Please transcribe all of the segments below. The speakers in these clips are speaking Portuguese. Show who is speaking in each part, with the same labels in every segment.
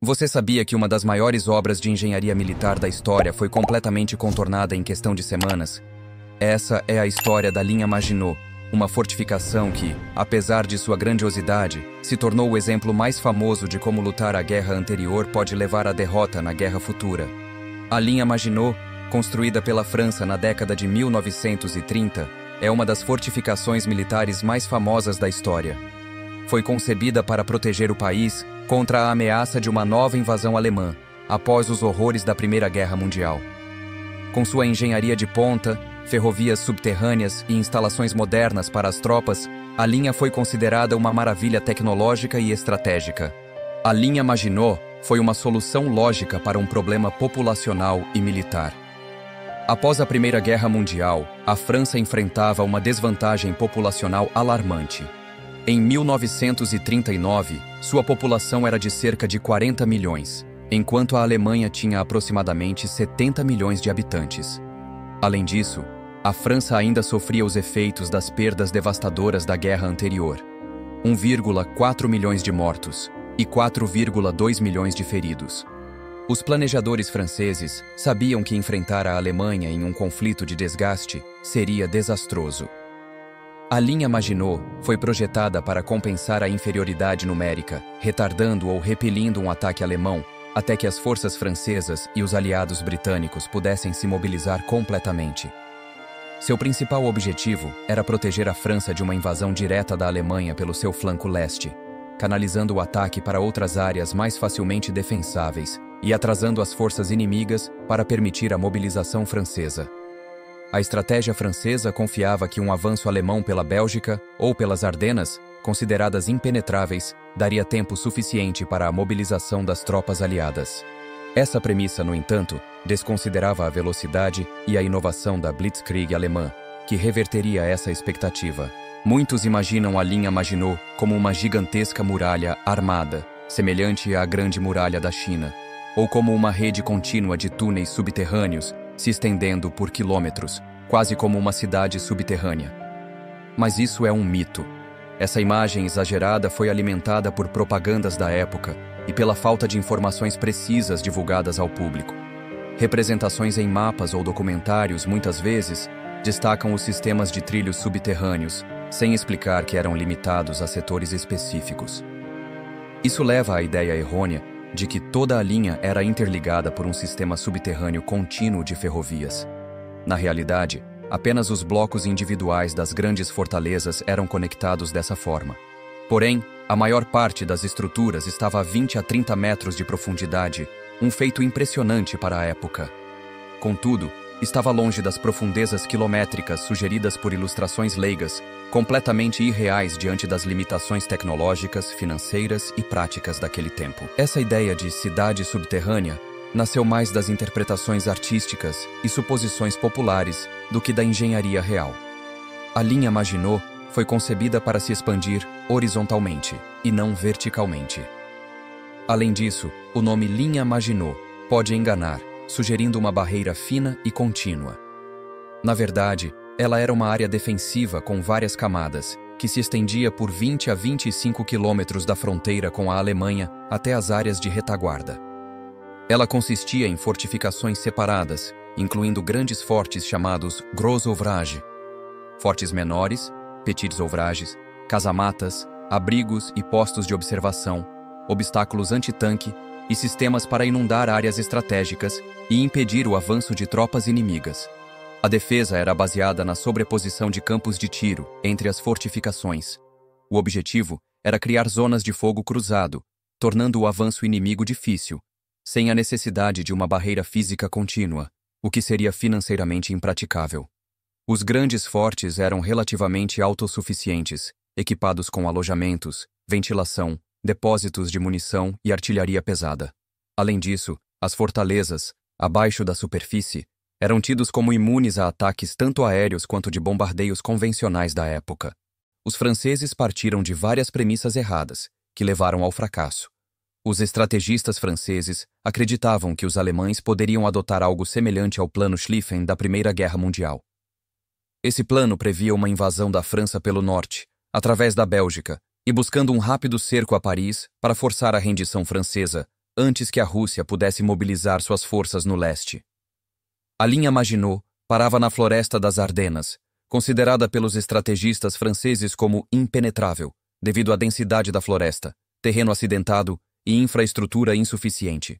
Speaker 1: Você sabia que uma das maiores obras de engenharia militar da história foi completamente contornada em questão de semanas? Essa é a história da linha Maginot, uma fortificação que, apesar de sua grandiosidade, se tornou o exemplo mais famoso de como lutar a guerra anterior pode levar à derrota na guerra futura. A linha Maginot, construída pela França na década de 1930, é uma das fortificações militares mais famosas da história. Foi concebida para proteger o país contra a ameaça de uma nova invasão alemã, após os horrores da Primeira Guerra Mundial. Com sua engenharia de ponta, ferrovias subterrâneas e instalações modernas para as tropas, a linha foi considerada uma maravilha tecnológica e estratégica. A linha Maginot foi uma solução lógica para um problema populacional e militar. Após a Primeira Guerra Mundial, a França enfrentava uma desvantagem populacional alarmante. Em 1939, sua população era de cerca de 40 milhões, enquanto a Alemanha tinha aproximadamente 70 milhões de habitantes. Além disso, a França ainda sofria os efeitos das perdas devastadoras da guerra anterior. 1,4 milhões de mortos e 4,2 milhões de feridos. Os planejadores franceses sabiam que enfrentar a Alemanha em um conflito de desgaste seria desastroso. A linha Maginot foi projetada para compensar a inferioridade numérica, retardando ou repelindo um ataque alemão, até que as forças francesas e os aliados britânicos pudessem se mobilizar completamente. Seu principal objetivo era proteger a França de uma invasão direta da Alemanha pelo seu flanco leste, canalizando o ataque para outras áreas mais facilmente defensáveis e atrasando as forças inimigas para permitir a mobilização francesa. A estratégia francesa confiava que um avanço alemão pela Bélgica ou pelas Ardenas, consideradas impenetráveis, daria tempo suficiente para a mobilização das tropas aliadas. Essa premissa, no entanto, desconsiderava a velocidade e a inovação da Blitzkrieg alemã, que reverteria essa expectativa. Muitos imaginam a linha Maginot como uma gigantesca muralha armada, semelhante à Grande Muralha da China, ou como uma rede contínua de túneis subterrâneos se estendendo por quilômetros, quase como uma cidade subterrânea. Mas isso é um mito. Essa imagem exagerada foi alimentada por propagandas da época e pela falta de informações precisas divulgadas ao público. Representações em mapas ou documentários, muitas vezes, destacam os sistemas de trilhos subterrâneos, sem explicar que eram limitados a setores específicos. Isso leva à ideia errônea de que toda a linha era interligada por um sistema subterrâneo contínuo de ferrovias. Na realidade, apenas os blocos individuais das grandes fortalezas eram conectados dessa forma. Porém, a maior parte das estruturas estava a 20 a 30 metros de profundidade, um feito impressionante para a época. Contudo, estava longe das profundezas quilométricas sugeridas por ilustrações leigas, completamente irreais diante das limitações tecnológicas, financeiras e práticas daquele tempo. Essa ideia de cidade subterrânea nasceu mais das interpretações artísticas e suposições populares do que da engenharia real. A linha Maginot foi concebida para se expandir horizontalmente e não verticalmente. Além disso, o nome linha Maginot pode enganar, sugerindo uma barreira fina e contínua. Na verdade, ela era uma área defensiva com várias camadas, que se estendia por 20 a 25 quilômetros da fronteira com a Alemanha até as áreas de retaguarda. Ela consistia em fortificações separadas, incluindo grandes fortes chamados Gros Ouvrages, fortes menores, Petits Ouvrages, casamatas, abrigos e postos de observação, obstáculos antitanque e sistemas para inundar áreas estratégicas e impedir o avanço de tropas inimigas. A defesa era baseada na sobreposição de campos de tiro entre as fortificações. O objetivo era criar zonas de fogo cruzado, tornando o avanço inimigo difícil, sem a necessidade de uma barreira física contínua, o que seria financeiramente impraticável. Os grandes fortes eram relativamente autossuficientes, equipados com alojamentos, ventilação, depósitos de munição e artilharia pesada. Além disso, as fortalezas, abaixo da superfície, eram tidos como imunes a ataques tanto aéreos quanto de bombardeios convencionais da época. Os franceses partiram de várias premissas erradas, que levaram ao fracasso. Os estrategistas franceses acreditavam que os alemães poderiam adotar algo semelhante ao Plano Schlieffen da Primeira Guerra Mundial. Esse plano previa uma invasão da França pelo norte, através da Bélgica, e buscando um rápido cerco a Paris para forçar a rendição francesa, antes que a Rússia pudesse mobilizar suas forças no leste. A linha Maginot parava na floresta das Ardenas, considerada pelos estrategistas franceses como impenetrável, devido à densidade da floresta, terreno acidentado e infraestrutura insuficiente.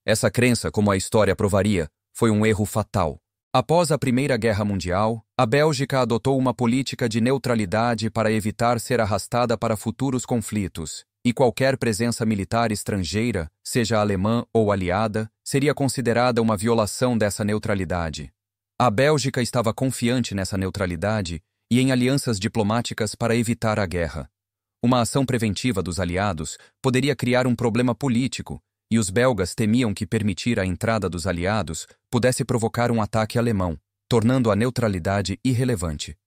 Speaker 1: Essa crença, como a história provaria, foi um erro fatal. Após a Primeira Guerra Mundial, a Bélgica adotou uma política de neutralidade para evitar ser arrastada para futuros conflitos, e qualquer presença militar estrangeira, seja alemã ou aliada, seria considerada uma violação dessa neutralidade. A Bélgica estava confiante nessa neutralidade e em alianças diplomáticas para evitar a guerra. Uma ação preventiva dos aliados poderia criar um problema político, e os belgas temiam que permitir a entrada dos aliados pudesse provocar um ataque alemão, tornando a neutralidade irrelevante.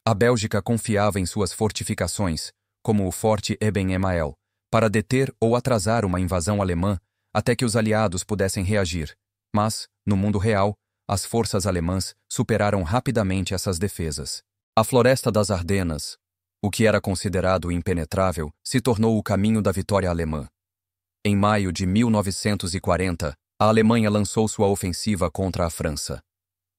Speaker 1: A Bélgica confiava em suas fortificações, como o Forte Eben-Emael, para deter ou atrasar uma invasão alemã até que os aliados pudessem reagir. Mas, no mundo real, as forças alemãs superaram rapidamente essas defesas. A floresta das Ardenas, o que era considerado impenetrável, se tornou o caminho da vitória alemã. Em maio de 1940, a Alemanha lançou sua ofensiva contra a França.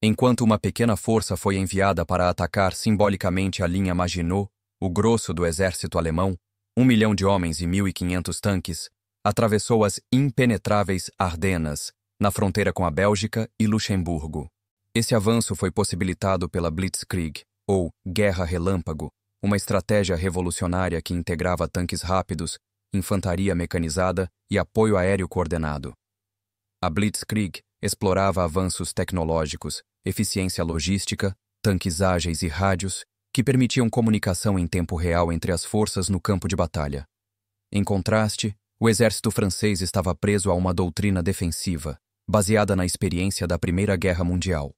Speaker 1: Enquanto uma pequena força foi enviada para atacar simbolicamente a linha Maginot, o grosso do exército alemão, 1 milhão de homens e 1.500 tanques, atravessou as impenetráveis Ardenas, na fronteira com a Bélgica e Luxemburgo. Esse avanço foi possibilitado pela Blitzkrieg, ou Guerra Relâmpago, uma estratégia revolucionária que integrava tanques rápidos, infantaria mecanizada e apoio aéreo coordenado. A Blitzkrieg explorava avanços tecnológicos, eficiência logística, tanques ágeis e rádios que permitiam comunicação em tempo real entre as forças no campo de batalha. Em contraste, o exército francês estava preso a uma doutrina defensiva, baseada na experiência da Primeira Guerra Mundial.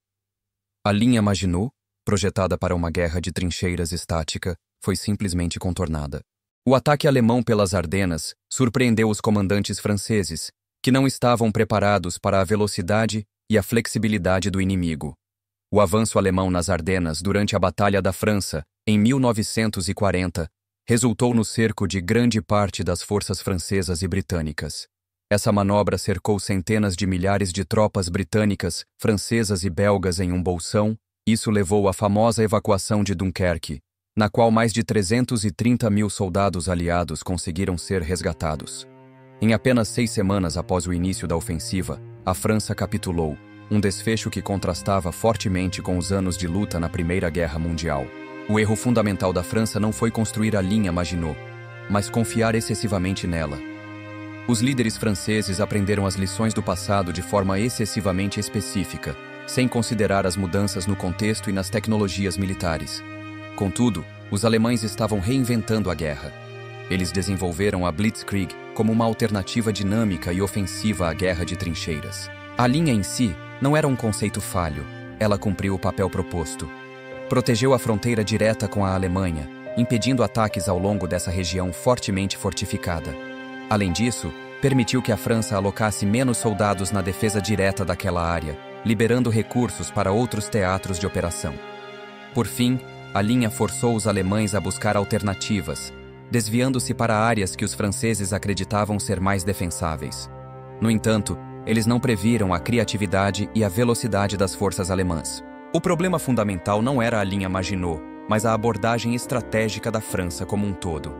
Speaker 1: A linha Maginot, projetada para uma guerra de trincheiras estática, foi simplesmente contornada. O ataque alemão pelas Ardenas surpreendeu os comandantes franceses, que não estavam preparados para a velocidade e a flexibilidade do inimigo. O avanço alemão nas Ardenas durante a Batalha da França, em 1940, resultou no cerco de grande parte das forças francesas e britânicas. Essa manobra cercou centenas de milhares de tropas britânicas, francesas e belgas em um bolsão. Isso levou à famosa evacuação de Dunkerque, na qual mais de 330 mil soldados aliados conseguiram ser resgatados. Em apenas 6 semanas após o início da ofensiva, a França capitulou, um desfecho que contrastava fortemente com os anos de luta na Primeira Guerra Mundial. O erro fundamental da França não foi construir a linha Maginot, mas confiar excessivamente nela. Os líderes franceses aprenderam as lições do passado de forma excessivamente específica, sem considerar as mudanças no contexto e nas tecnologias militares. Contudo, os alemães estavam reinventando a guerra. Eles desenvolveram a Blitzkrieg como uma alternativa dinâmica e ofensiva à guerra de trincheiras. A linha em si não era um conceito falho, ela cumpriu o papel proposto. Protegeu a fronteira direta com a Alemanha, impedindo ataques ao longo dessa região fortemente fortificada. Além disso, permitiu que a França alocasse menos soldados na defesa direta daquela área, liberando recursos para outros teatros de operação. Por fim, a linha forçou os alemães a buscar alternativas, desviando-se para áreas que os franceses acreditavam ser mais defensáveis. No entanto, eles não previram a criatividade e a velocidade das forças alemãs. O problema fundamental não era a linha Maginot, mas a abordagem estratégica da França como um todo.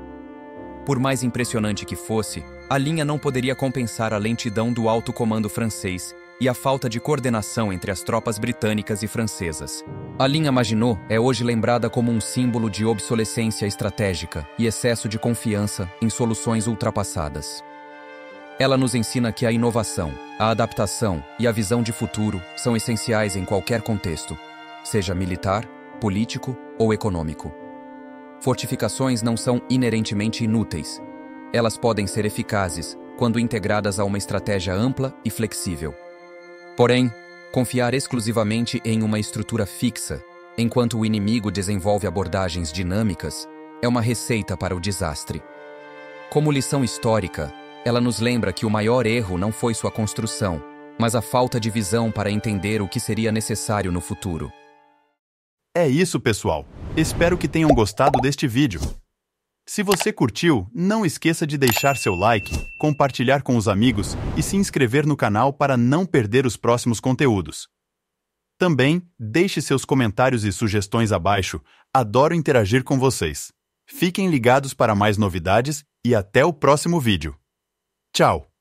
Speaker 1: Por mais impressionante que fosse, a linha não poderia compensar a lentidão do alto comando francês e a falta de coordenação entre as tropas britânicas e francesas. A linha Maginot é hoje lembrada como um símbolo de obsolescência estratégica e excesso de confiança em soluções ultrapassadas. Ela nos ensina que a inovação, a adaptação e a visão de futuro são essenciais em qualquer contexto, seja militar, político ou econômico. Fortificações não são inerentemente inúteis. Elas podem ser eficazes quando integradas a uma estratégia ampla e flexível. Porém, confiar exclusivamente em uma estrutura fixa, enquanto o inimigo desenvolve abordagens dinâmicas, é uma receita para o desastre. Como lição histórica, ela nos lembra que o maior erro não foi sua construção, mas a falta de visão para entender o que seria necessário no futuro.
Speaker 2: É isso, pessoal. Espero que tenham gostado deste vídeo. Se você curtiu, não esqueça de deixar seu like, compartilhar com os amigos e se inscrever no canal para não perder os próximos conteúdos. Também, deixe seus comentários e sugestões abaixo, adoro interagir com vocês. Fiquem ligados para mais novidades e até o próximo vídeo. Tchau!